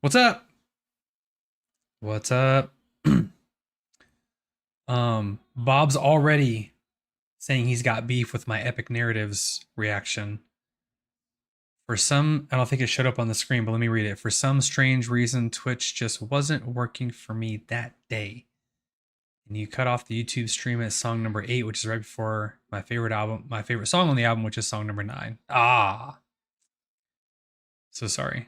What's up? What's up? Bob's already saying he's got beef with my epic narratives reaction. For some, I don't think it showed up on the screen, but let me read it. For some strange reason, Twitch just wasn't working for me that day. And you cut off the YouTube stream at song number 8, which is right before my favorite song on the album, which is song number 9. Ah. So sorry.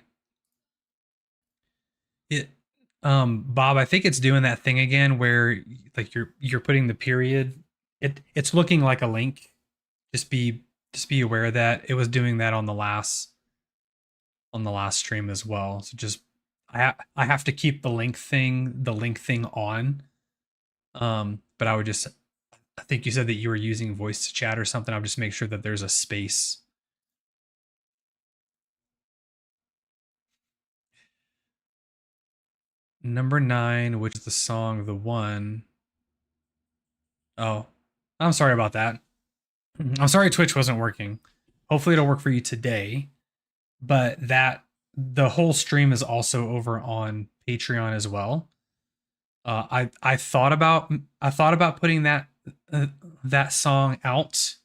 Bob, I think it's doing that thing again where like you're putting the period. It's looking like a link. Just be aware of that. It was doing that on the last stream as well. So just I have to keep the link thing on. But I think you said that you were using voice to chat or something. I'll just make sure that there's a space. Number 9, which is the song The One. Oh, I'm sorry about that. I'm sorry Twitch wasn't working. Hopefully it'll work for you today. But the whole stream is also over on Patreon as well. I thought about putting that song out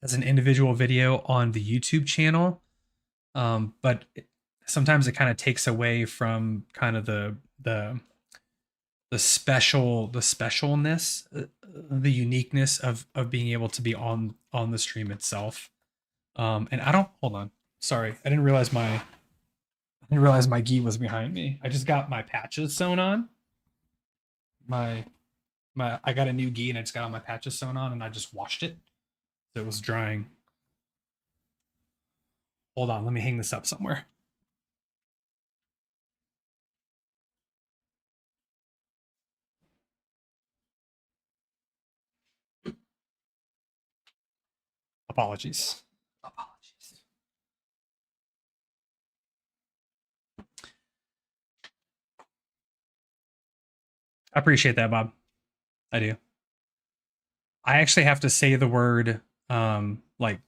as an individual video on the YouTube channel. But sometimes it kind of takes away from kind of the specialness, the uniqueness of being able to be on the stream itself. And I don't, hold on. Sorry, I didn't realize my gi was behind me. I just got my patches sewn on. I got a new gi and I just got all my patches sewn on and I just washed it. So it was drying. Hold on, let me hang this up somewhere. Apologies. I appreciate that, Bob. I do. I actually have to say the word, like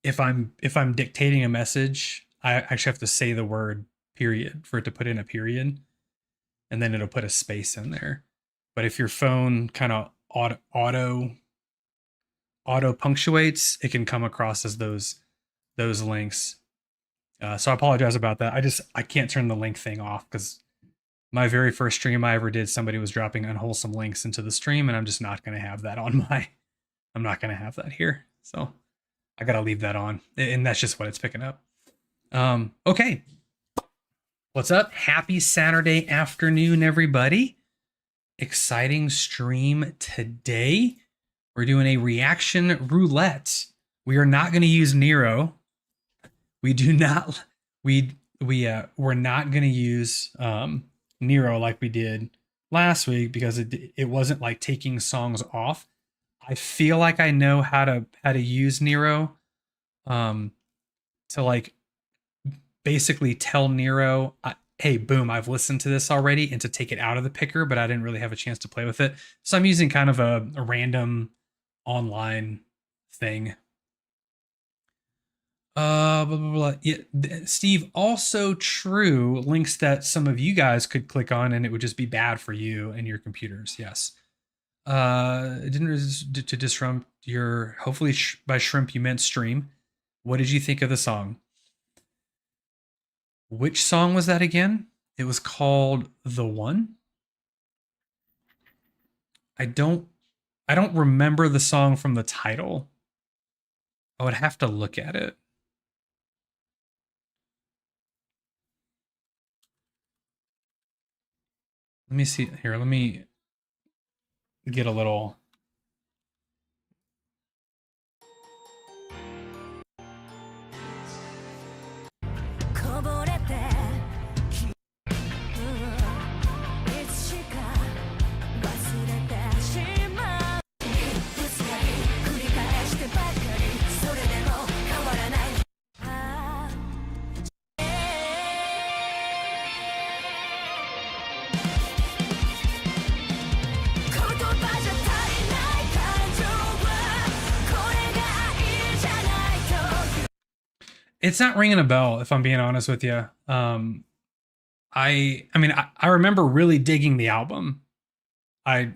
if I'm dictating a message, I actually have to say the word period for it to put in a period, and then it'll put a space in there. But if your phone kind of auto punctuates, it can come across as those links. So I apologize about that. I can't turn the link thing off because my very first stream I ever did, somebody was dropping unwholesome links into the stream, and I'm just not going to have that on I'm not going to have that here. So I got to leave that on, and that's just what it's picking up. Okay. What's up? Happy Saturday afternoon, everybody. Exciting stream today. We're doing a reaction roulette. We are not going to use Nero. We do not, we're not going to use, Nero like we did last week because it wasn't like taking songs off. I feel like I know how to use Nero to like basically tell Nero, hey, boom, I've listened to this already, and to take it out of the picker, but I didn't really have a chance to play with it. So I'm using kind of a random online thing. Blah, blah, blah. Yeah, Steve, also true, links that some of you guys could click on and it would just be bad for you and your computers. Yes. It didn't to disrupt your, hopefully by shrimp you meant stream. What did you think of the song? Which song was that again? It was called The One. I don't remember the song from the title. I would have to look at it. Let me see here. Let me get a little. It's not ringing a bell, if I'm being honest with you. I mean, I remember really digging the album. I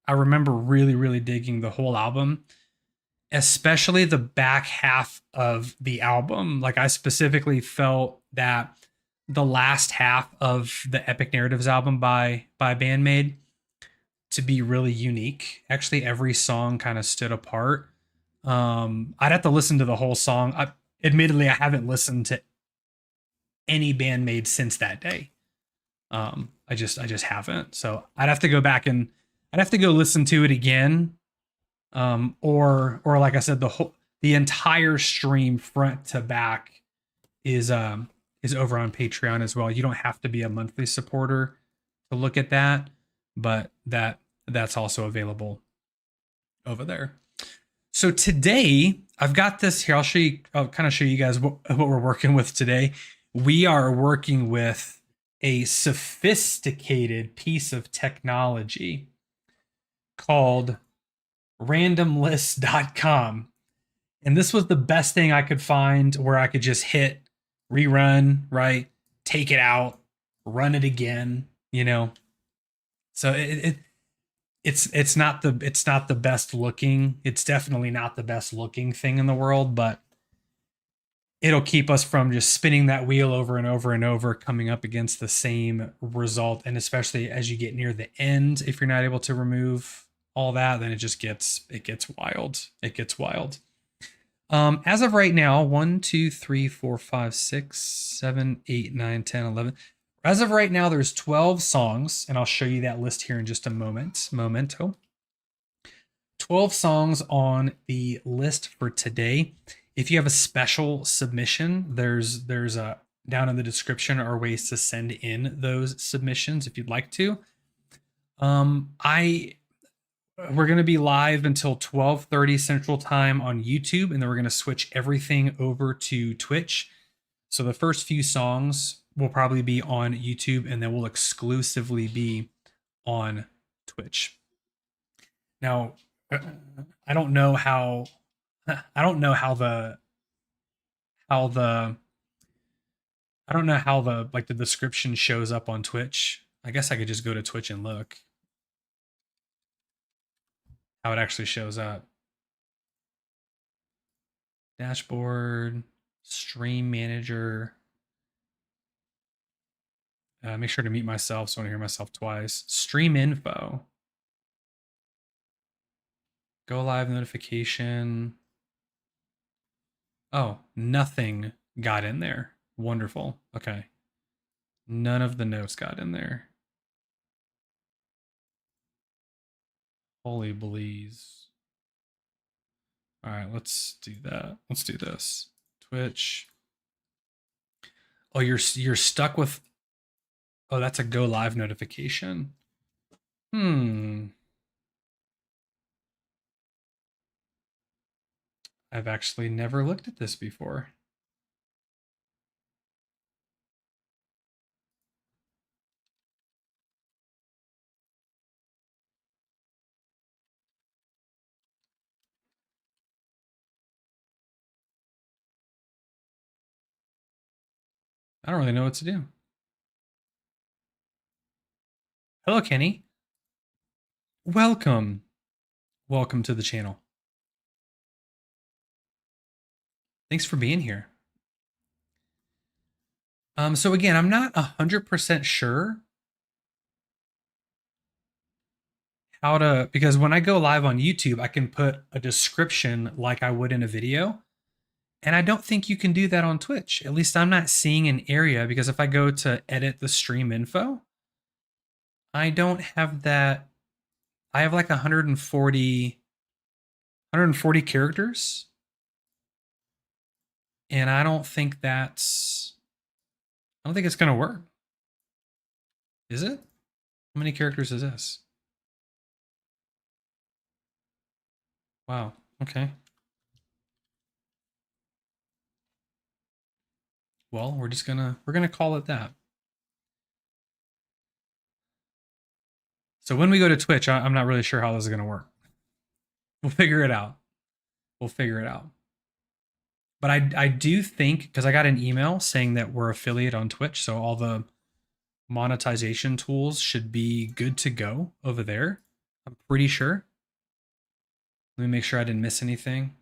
I remember really, really digging the whole album, especially the back half of the album. Like I specifically felt that the last half of the Epic Narratives album by Band-Maid to be really unique. Actually, every song kind of stood apart. I'd have to listen to the whole song. Admittedly, I haven't listened to any Band-Maid since that day. I just haven't. So I'd have to go back and I'd have to go listen to it again. Or like I said, the entire stream front to back is over on Patreon as well. You don't have to be a monthly supporter to look at that, but that's also available over there. So today I've got this here. I'll kind of show you guys what we're working with today. We are working with a sophisticated piece of technology called randomlist.com. And this was the best thing I could find where I could just hit rerun, right? Take it out, run it again, you know. So it's not the best looking. It's definitely not the best looking thing in the world, but it'll keep us from just spinning that wheel over and over and over, coming up against the same result. And especially as you get near the end, if you're not able to remove all that, then it gets wild. It gets wild. As of right now, 1, 2, 3, 4, 5, 6, 7, 8, 9, 10, 11. As of right now, there's 12 songs, and I'll show you that list here in just a momento. 12 songs on the list for today. If you have a special submission, there's a down in the description are ways to send in those submissions if you'd like to. We're going to be live until 12:30 Central Time on YouTube, and then we're going to switch everything over to Twitch. So the first few songs will probably be on YouTube, and then we'll exclusively be on Twitch. Now, I don't know how the like the description shows up on Twitch. I guess I could just go to Twitch and look how it actually shows up. Dashboard, stream manager. Make sure to mute myself so I don't hear myself twice. Stream info. Go live notification. Oh, nothing got in there. Wonderful. Okay. None of the notes got in there. Holy bleeze. All right, let's do that. Let's do this. Twitch. Oh, you're stuck with. Oh, that's a go live notification. I've actually never looked at this before. I don't really know what to do. Hello, Kenny. Welcome. Welcome to the channel. Thanks for being here. So again, I'm not 100% sure how to, because when I go live on YouTube, I can put a description like I would in a video. And I don't think you can do that on Twitch. At least I'm not seeing an area, because if I go to edit the stream info, I don't have that. I have like 140 characters. And I don't think it's going to work. Is it? How many characters is this? Wow. Okay. Well, we're gonna call it that. So when we go to Twitch, I'm not really sure how this is gonna work. We'll figure it out. But I do think, because I got an email saying that we're affiliate on Twitch, so all the monetization tools should be good to go over there. I'm pretty sure. Let me make sure I didn't miss anything.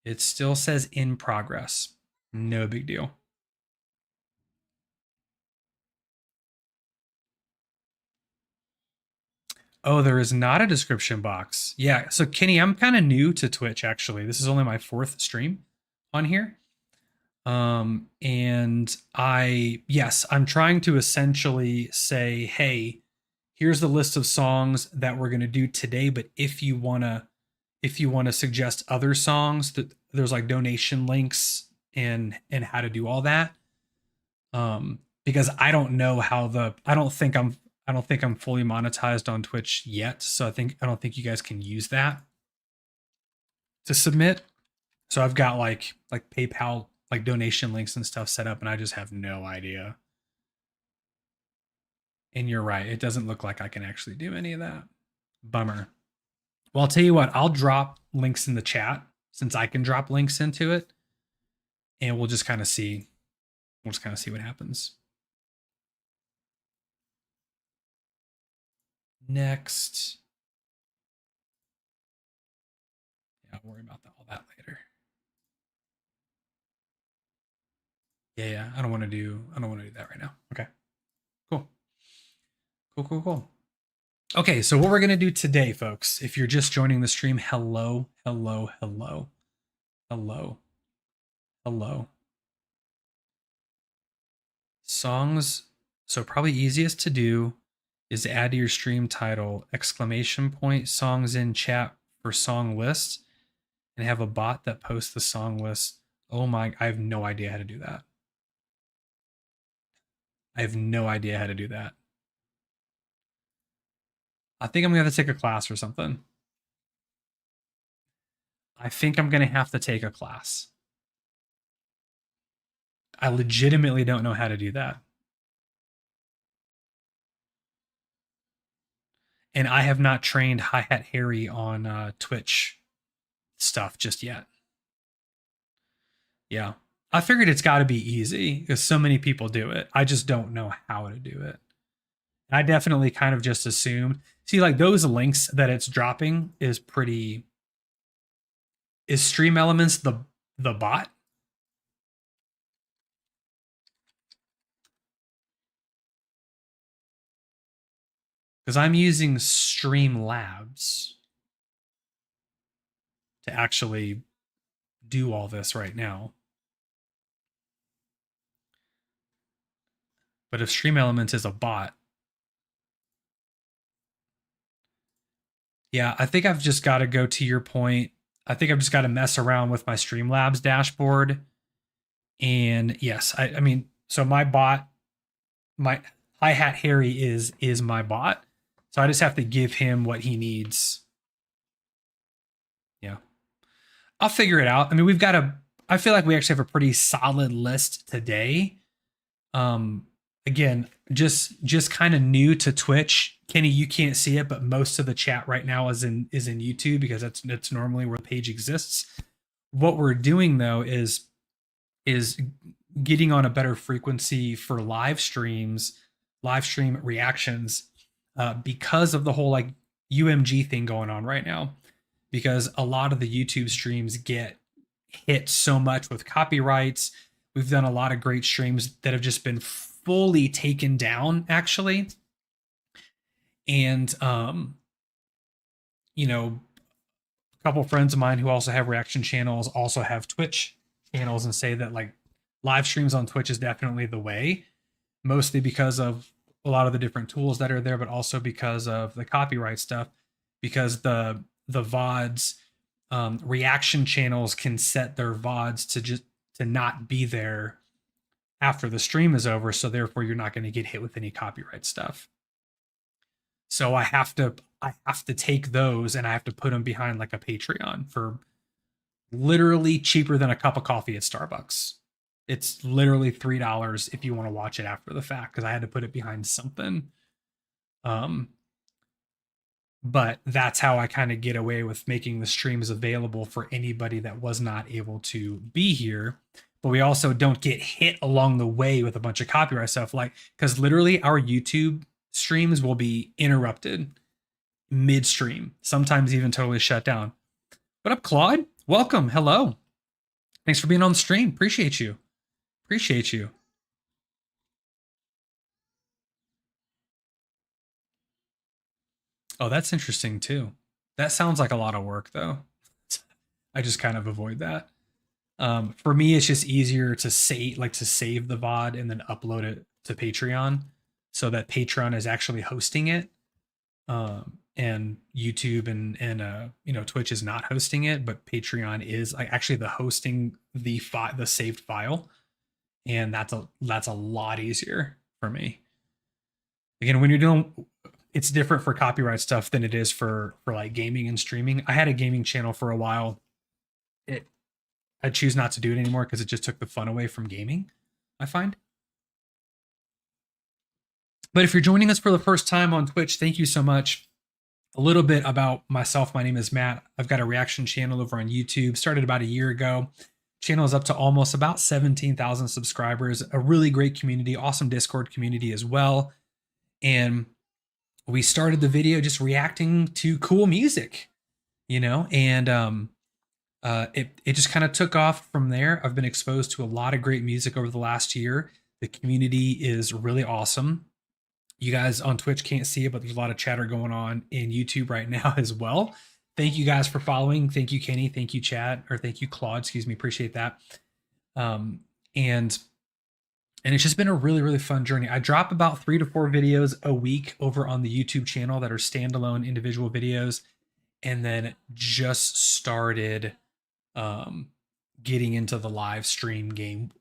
It still says in progress. No big deal. Oh, there is not a description box. Yeah, so Kenny, I'm kind of new to Twitch actually. This is only my 4th stream on here. And I'm trying to essentially say, hey, here's the list of songs that we're going to do today, but if you want to suggest other songs, that there's like donation links and how to do all that. Because I don't know how I don't think I'm fully monetized on Twitch yet, so I don't think you guys can use that to submit. So I've got like PayPal like donation links and stuff set up, and I just have no idea. And you're right, it doesn't look like I can actually do any of that. Bummer. Well, I'll tell you what, I'll drop links in the chat since I can drop links into it, and we'll just kind of see. We'll just kind of see what happens. Next. Yeah, I'll worry about all that later. Yeah, I don't want to do that right now. Okay. Cool. Okay, so what we're going to do today, folks, if you're just joining the stream, hello. Songs, so probably easiest to do is add to your stream title, ! songs in chat for song list, and have a bot that posts the song list. Oh my, I have no idea how to do that. I think I'm going to have to take a class or something. I think I'm going to have to take a class. I legitimately don't know how to do that. And I have not trained Hi-Hat Harry on Twitch stuff just yet. Yeah. I figured it's got to be easy because so many people do it. I just don't know how to do it. I definitely kind of just assumed. See, like those links that it's dropping is pretty. Is Stream Elements the bot? Because I'm using Streamlabs to actually do all this right now. But if Stream Elements is a bot, yeah, I think I've just got to go to your point. I think I've just got to mess around with my Streamlabs dashboard. And yes, I mean, so my bot, my Hi-Hat Harry is my bot. So I just have to give him what he needs. Yeah. I'll figure it out. I mean, I feel like we actually have a pretty solid list today. Again, just kind of new to Twitch. Kenny, you can't see it, but most of the chat right now is in YouTube because that's normally where the page exists. What we're doing though is getting on a better frequency for live stream reactions, because of the whole like UMG thing going on right now. Because a lot of the YouTube streams get hit so much with copyrights. We've done a lot of great streams that have just been fully taken down, actually. And you know, a couple friends of mine who also have reaction channels also have Twitch channels and say that like live streams on Twitch is definitely the way, mostly because of a lot of the different tools that are there, but also because of the copyright stuff, because the VODs, reaction channels can set their VODs to not be there after the stream is over, so therefore you're not going to get hit with any copyright stuff. So I have to take those and I have to put them behind like a Patreon for literally cheaper than a cup of coffee at Starbucks. It's literally $3 if you want to watch it after the fact, because I had to put it behind something. but that's how I kind of get away with making the streams available for anybody that was not able to be here. But we also don't get hit along the way with a bunch of copyright stuff, like, because literally our YouTube streams will be interrupted midstream, sometimes even totally shut down. What up, Claude? Welcome. Hello. Thanks for being on the stream. Appreciate you. Appreciate you. Oh, that's interesting too. That sounds like a lot of work though. I just kind of avoid that. For me, it's just easier to save the VOD and then upload it to Patreon, so that Patreon is actually hosting it, and YouTube and Twitch is not hosting it, but Patreon is actually the hosting the saved file, and that's a lot easier for me. Again, when you're doing, it's different for copyright stuff than it is for like gaming and streaming. I had a gaming channel for a while. I choose not to do it anymore because it just took the fun away from gaming, I find. But if you're joining us for the first time on Twitch, thank you so much. A little bit about myself. My name is Matt. I've got a reaction channel over on YouTube. Started about a year ago. Channel is up to almost about 17,000 subscribers. A really great community, awesome Discord community as well. And we started the video just reacting to cool music, and it just kind of took off from there. I've been exposed to a lot of great music over the last year. The community is really awesome. You guys on Twitch can't see it, but there's a lot of chatter going on in YouTube right now as well. Thank you guys for following. Thank you, Kenny. Thank you, Chad, or thank you, Claude. Excuse me. Appreciate that. And it's just been a really, really fun journey. I drop about 3 to 4 videos a week over on the YouTube channel that are standalone individual videos, and then just started getting into the live stream game.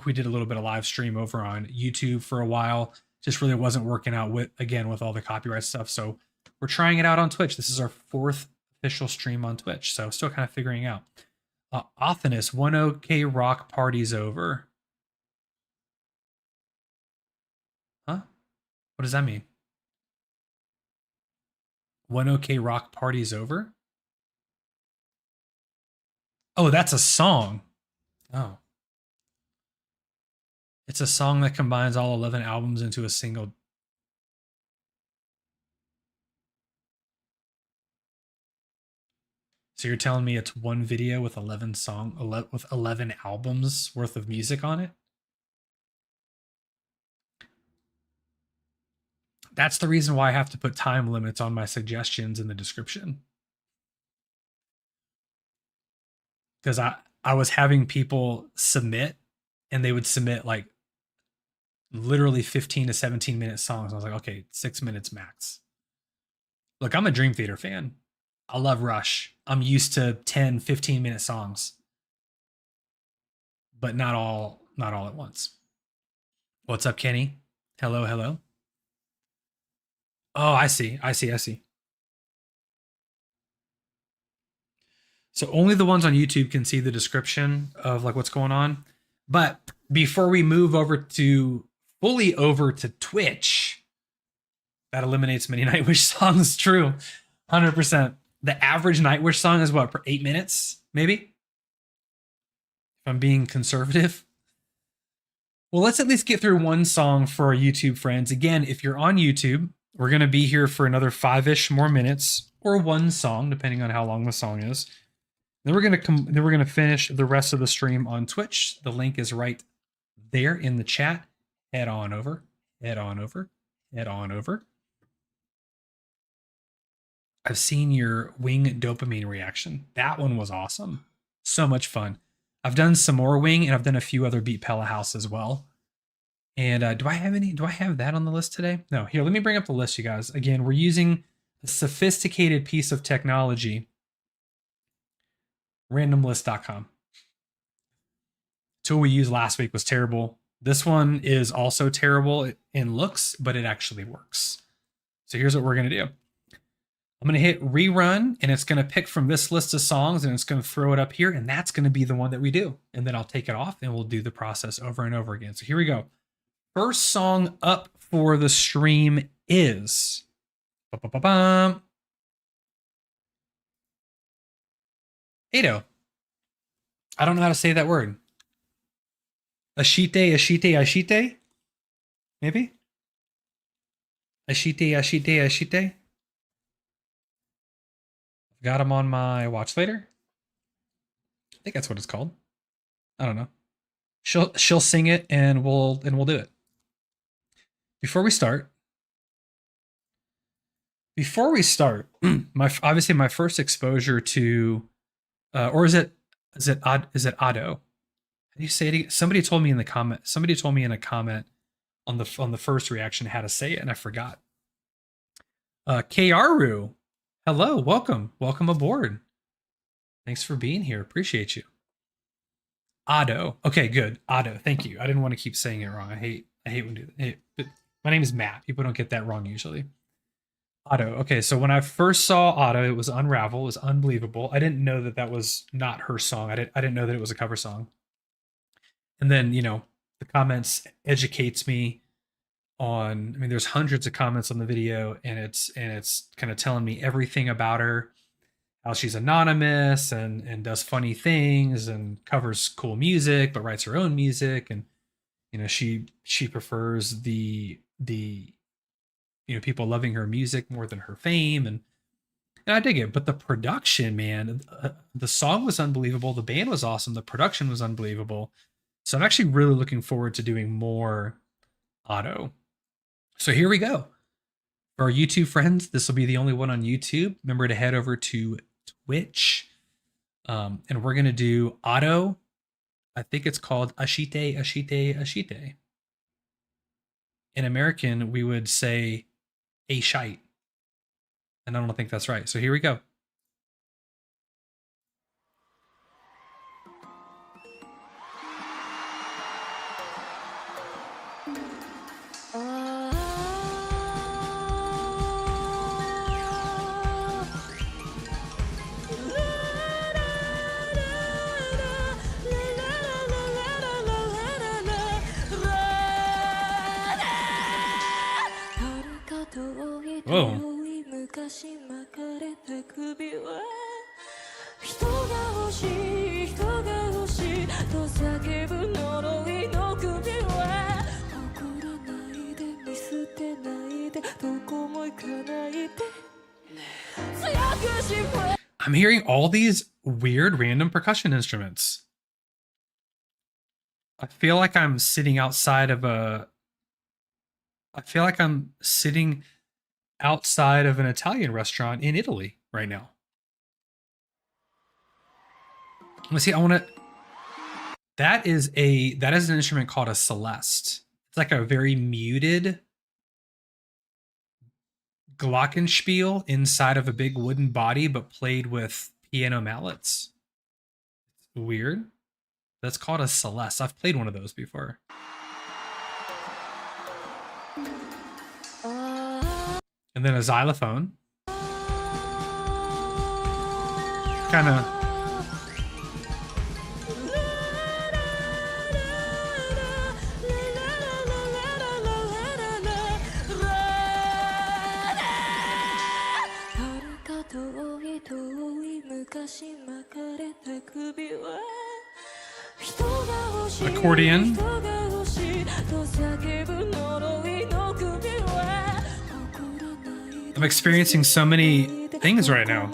We did a little bit of live stream over on YouTube for a while. Just really wasn't working out with all the copyright stuff. So we're trying it out on Twitch. This is our 4th official stream on Twitch. So still kind of figuring out. Othinus, 1OK Rock Party's over. Huh? What does that mean? 1OK Rock Party's over? Oh, that's a song. Oh. It's a song that combines all 11 albums into a single. So you're telling me it's one video with 11 albums worth of music on it? That's the reason why I have to put time limits on my suggestions in the description. Because I was having people submit, and they would submit like literally 15 to 17 minute songs. I was like, okay, 6 minutes max. Look, I'm a Dream Theater fan. I love Rush. I'm used to 10, 15 minute songs, but not all at once. What's up, Kenny? Hello, hello. Oh, I see. So only the ones on YouTube can see the description of like what's going on. But before we move fully over to Twitch, that eliminates many Nightwish songs. True. 100%. The average Nightwish song is what, for 8 minutes, maybe? If I'm being conservative. Well, let's at least get through one song for our YouTube friends. Again, if you're on YouTube, we're going to be here for another 5-ish more minutes, or one song, depending on how long the song is. Then we're going to finish the rest of the stream on Twitch. The link is right there in the chat. Head on over. I've seen your Wing dopamine reaction. That one was awesome. So much fun. I've done some more Wing, and I've done a few other Beat Pella House as well. And do I have that on the list today? No. Here, let me bring up the list, you guys. Again, we're using a sophisticated piece of technology. Randomlist.com. Tool we used last week was terrible. This one is also terrible in looks, but it actually works. So here's what we're going to do. I'm going to hit rerun, and it's going to pick from this list of songs, and it's going to throw it up here, and that's going to be the one that we do. And then I'll take it off, and we'll do the process over and over again. So here we go. First song up for the stream is Ado. I don't know how to say that word. Ashite. Maybe? Ashite. Got him on my watch later. I think that's what it's called. I don't know. She'll sing it and we'll do it. Before we start, obviously my first exposure to or is it Ado? How do you say it again? Somebody told me in a comment on the first reaction how to say it, and I forgot. Karu, hello, welcome aboard. Thanks for being here. Appreciate you. Ado. Okay, good. Ado. Thank you. I didn't want to keep saying it wrong. I hate when do that. But my name is Matt. People don't get that wrong usually. Ado. Okay, so when I first saw Ado, it was Unravel. It was unbelievable. I didn't know that was not her song. I didn't know that it was a cover song. And then, you know, the comments educates me on, I mean, there's hundreds of comments on the video, and it's kind of telling me everything about her, how she's anonymous and does funny things and covers cool music, but writes her own music. And, you know, she prefers the you know, people loving her music more than her fame. And I dig it. But the production, man, the song was unbelievable. The band was awesome. The production was unbelievable. So I'm actually really looking forward to doing more Ado. So here we go. For our YouTube friends, this will be the only one on YouTube. Remember to head over to Twitch. And we're going to do Ado. I think it's called Ashite. In American, we would say a shite. And I don't think that's right. So here we go. Whoa. I'm hearing all these weird random percussion instruments. I feel like I'm sitting outside of an Italian restaurant in Italy right now. Let's see, that is an instrument called a celeste. It's like a very muted glockenspiel inside of a big wooden body, but played with piano mallets. It's weird. That's called a celeste. I've played one of those before. And then a xylophone. Kind of. Accordion. I'm experiencing so many things right now.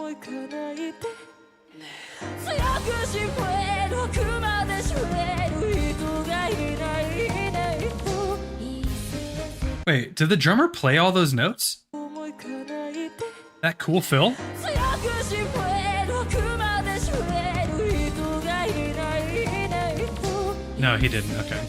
Wait, did the drummer play all those notes? That cool fill? No, he didn't. Okay.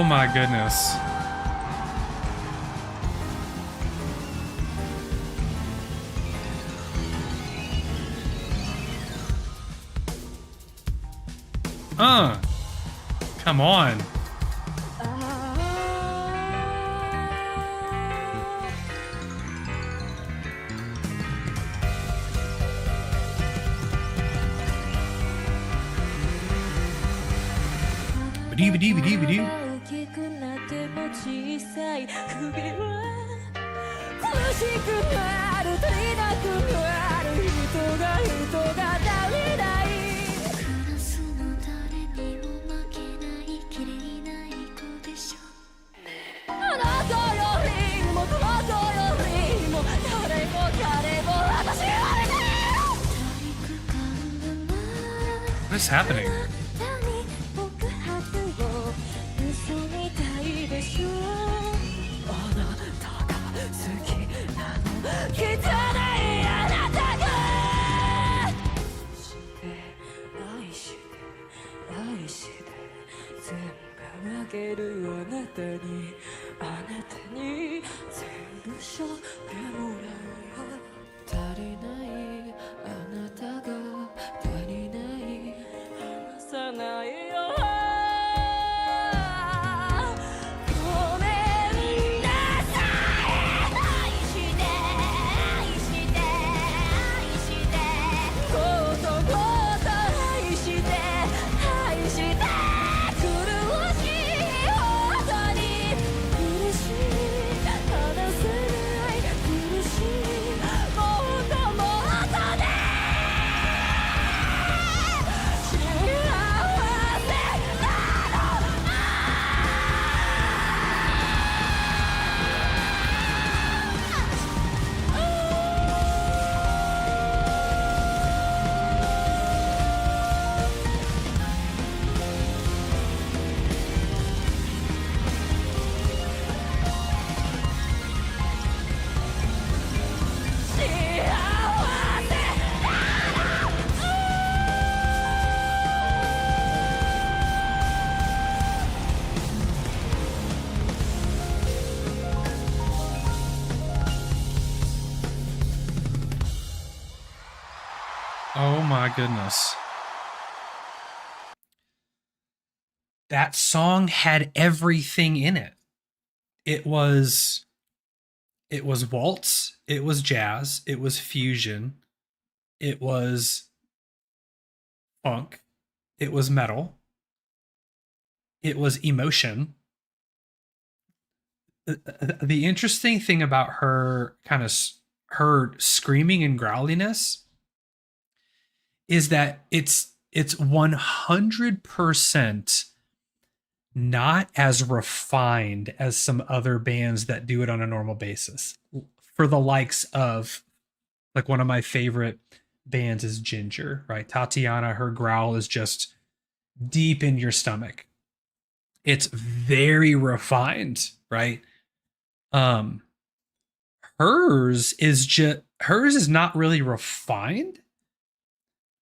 Oh my goodness. Come on. Ba-dee-ba-dee-ba-dee-ba-dee. What is happening? Oh my goodness. That song had everything in it. It was waltz, it was jazz, it was fusion, it was funk, it was metal, it was emotion. The interesting thing about her her screaming and growliness is that it's 100% not as refined as some other bands that do it on a normal basis. For the likes of, like, one of my favorite bands is Ginger, right? Tatiana, her growl is just deep in your stomach. It's very refined, right? Hers is not really refined,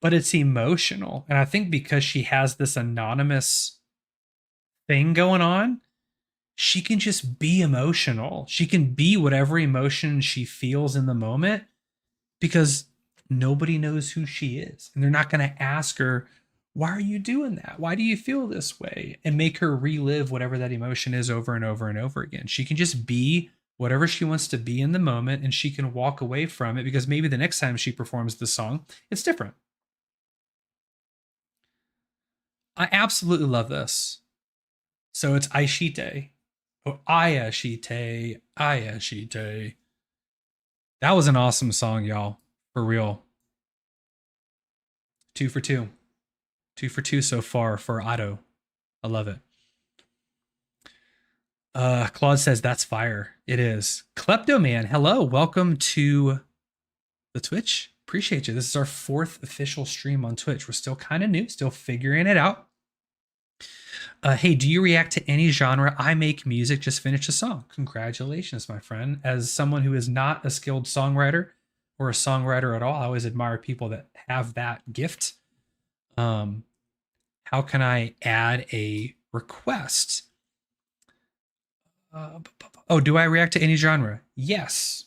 but it's emotional. And I think because she has this anonymous thing going on, she can just be emotional. She can be whatever emotion she feels in the moment because nobody knows who she is. And they're not going to ask her, why are you doing that? Why do you feel this way? And make her relive whatever that emotion is over and over and over again. She can just be whatever she wants to be in the moment, and she can walk away from it because maybe the next time she performs the song, it's different. I absolutely love this. So it's Aishite. Oh, Ayashite. Ayashite. That was an awesome song, y'all. For real. 2 for 2. 2 for 2 so far for Otto. I love it. Claude says that's fire. It is. Kleptoman, hello. Welcome to the Twitch. Appreciate you. This is our 4th official stream on Twitch. We're still kind of new, still figuring it out. Hey, do you react to any genre? I make music, just finished a song. Congratulations, my friend. As someone who is not a skilled songwriter or a songwriter at all, I always admire people that have that gift. How can I add a request? Oh, do I react to any genre? Yes.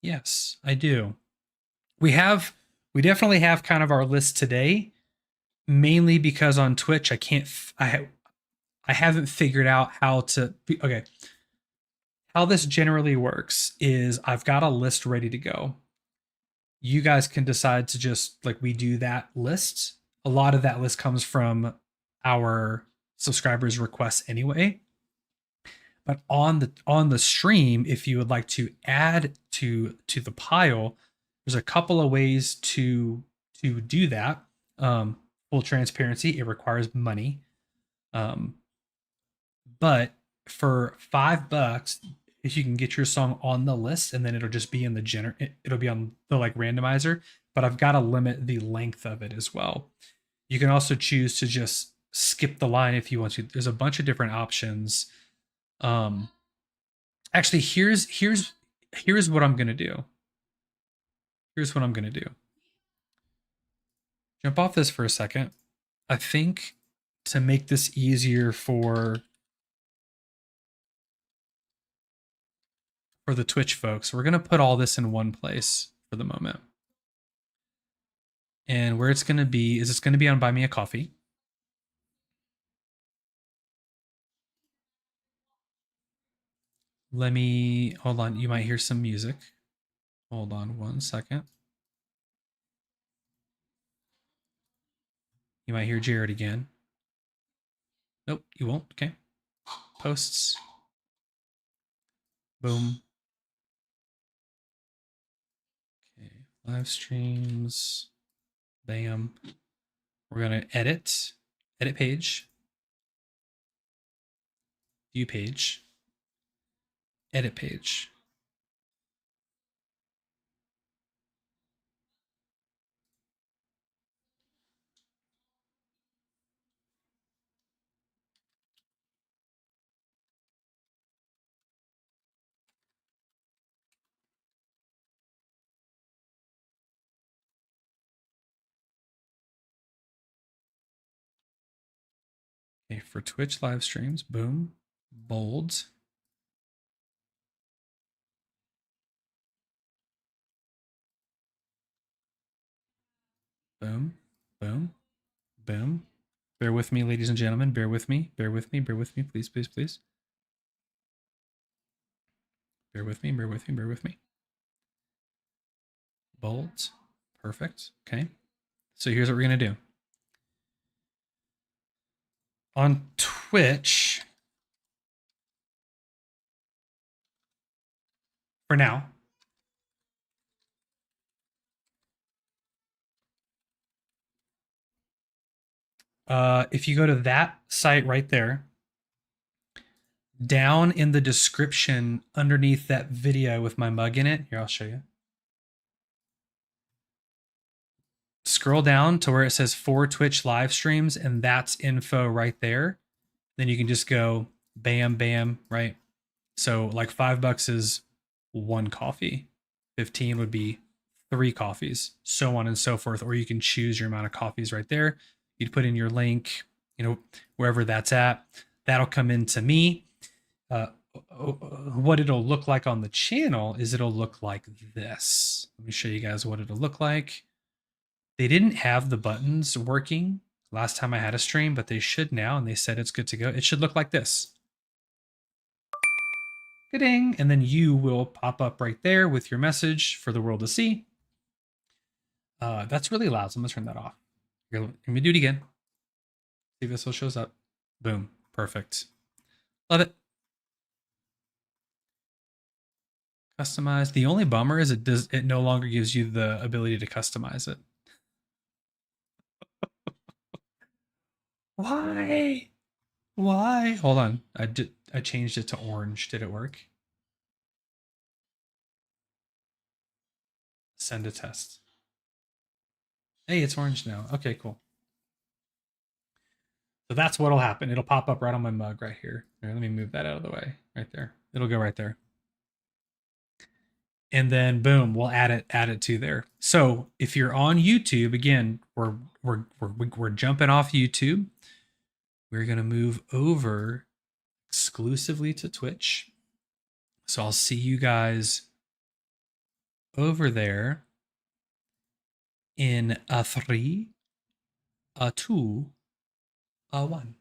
Yes, I do. We definitely have kind of our list today, mainly because on Twitch I can't I haven't figured out how to okay. How this generally works is I've got a list ready to go. You guys can decide to just like we do that list. A lot of that list comes from our subscribers' requests anyway. But on the stream, if you would like to add to the pile, there's a couple of ways to do that. Full transparency, it requires money. But for $5, if you can get your song on the list, and then it'll just be in the it'll be on the like randomizer. But I've got to limit the length of it as well. You can also choose to just skip the line if you want to. There's a bunch of different options. Actually, here's what I'm gonna do. Here's what I'm gonna do. Jump off this for a second. I think to make this easier for the Twitch folks, we're gonna put all this in one place for the moment. And where it's gonna be is it's gonna be on Buy Me a Coffee. Let me hold on. You might hear some music. Hold on 1 second. You might hear Jared again. Nope, you won't. Okay. Posts. Boom. Okay. Live streams. Bam. We're going to edit page, view page, edit page. Okay, for Twitch live streams, boom, bold. Boom, boom, boom. Bear with me, ladies and gentlemen. Bear with me. Bear with me. Bear with me. Please, please, please. Bear with me. Bear with me. Bear with me. Bold. Perfect. Okay. So here's what we're going to do. On Twitch, for now, if you go to that site right there, down in the description underneath that video with my mug in it, here, I'll show you. Scroll down to where it says for Twitch live streams, and that's info right there. Then you can just go bam, bam, right? So like $5 is 1 coffee. 15 would be 3 coffees, so on and so forth. Or you can choose your amount of coffees right there. You'd put in your link, you know, wherever that's at. That'll come into me. What it'll look like on the channel is it'll look like this. Let me show you guys what it'll look like. They didn't have the buttons working last time I had a stream, but they should now, and they said it's good to go. It should look like this. Ding, and then you will pop up right there with your message for the world to see. That's really loud, so I'm gonna turn that off. Let me do it again. See if this still shows up. Boom, perfect. Love it. Customize. The only bummer is it no longer gives you the ability to customize it. Why? Why? Hold on. I changed it to orange. Did it work? Send a test. Hey, it's orange now. Okay, cool. So that's what'll happen. It'll pop up right on my mug right here. Here, let me move that out of the way. Right there. It'll go right there. And then boom, we'll add it to there. So if you're on YouTube, again, we're jumping off YouTube. We're gonna move over exclusively to Twitch. So I'll see you guys over there in a 3, a 2, a 1.